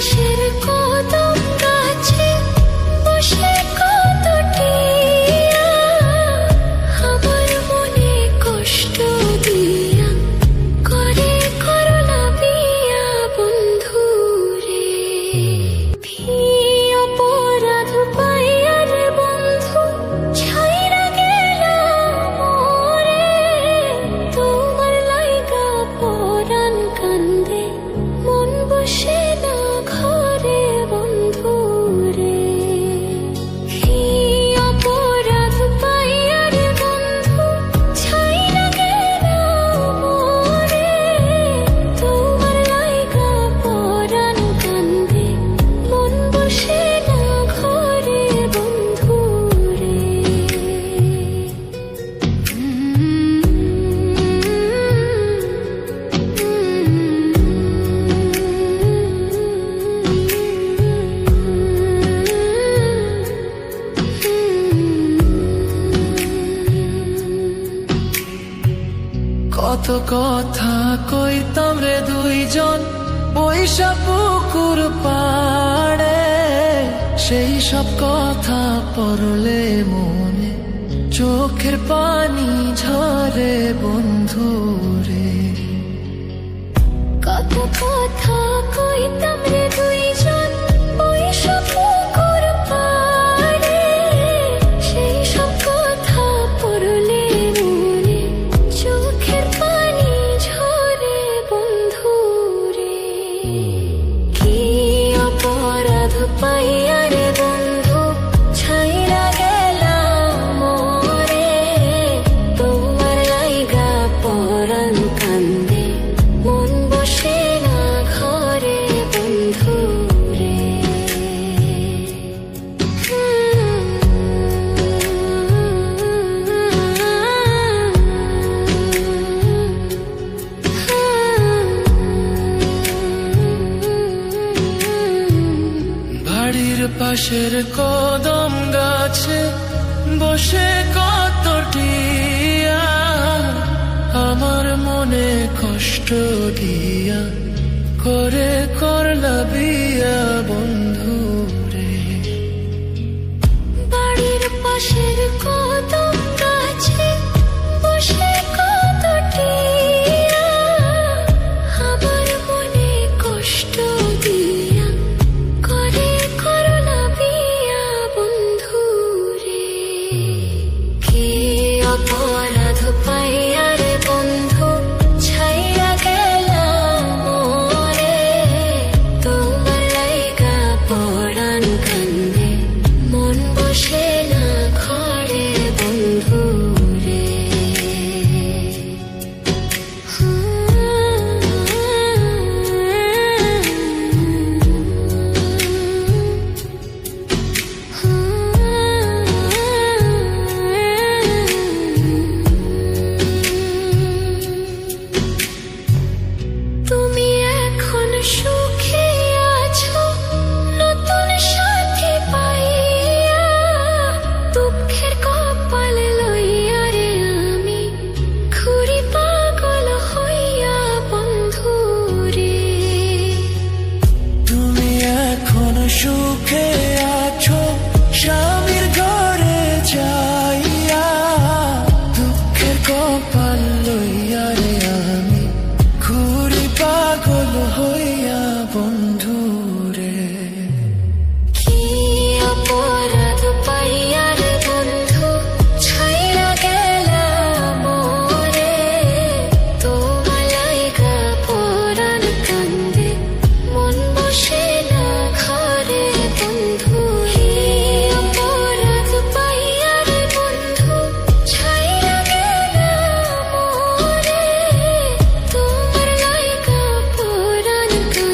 পাশের কদম গাছে বসে কত টিয়া আমার মনে কষ্ট দিয়া করে করলা বিয়া বন্ধু রে। অপরাধ পাইয়া রে বন্ধু ছাইরা গেলাম মোরে, তোমার লাইগা পরাণ কান্দে মন বসে না ঘরে বন্ধু রে। অপরাধ পাইয়া রে বন্ধু ছাইরা গেলাম মোরে, তোমার লাইগা পরাণ কান্দে মন বসে না ঘরে বন্ধু রে। কত কথা কইতাম রে দুইজন বৈশা পুকুর পাড়ে, সেই সব কথা পড়লে মনে চোখের পানি ঝরে বন্ধু রে। কত কথা কইতাম রে দুইজন বৈশা পুকুর পাড়ে, সেই সব কথা পড়লে মনে চোখের পানি ঝরে বন্ধু রে। কি অপরাধ পাইয়া রে বন্ধু ছাইরা গেলাম মোরে, তোমার লাইগা পরাণ কান্দে মন বসে না ঘরে বন্ধু রে। বাড়ির পাশের কদম গাছে বসে কত টিয়া আমার মনে কষ্ট দিয়া করে করলা বিয়া বন্ধু রে। বাড়ির পাশের কদম গাছে বসে কত টিয়া আমার মনে কষ্ট দিয়া করে করলা বিয়া বন্ধু রে। কি অপরাধ পাইয়া রে বন্ধু ছাইরা গেলাম মোরে, তোমার লাইগা পরাণ কান্দে মন বসে না ঘরে বন্ধু রে। তুমি এখন সুখে আছো নতুন সাথী পাইয়া, দুঃখের কপাল লইয়া রে আমি ঘুরি পাগল হইয়া বন্ধু রে। তুমি এখন সুখে আছো স্বামীর ঘরে যাইয়া, দুঃখের কপাল লইয়া রে আমি ঘুরি পাগল হইয়া বন্ধু রে। কি অপরাধ পাইয়া রে বন্ধু ছাইরা গেলাম মোরে, তোমার লাইগা পরাণ কান্দে মন বসে না ঘরে বন্ধু। কি অপরাধ পাইয়া রে বন্ধু ছাইরা গেলাম মোরে, তোমার লাইগা পরাণ কান্দে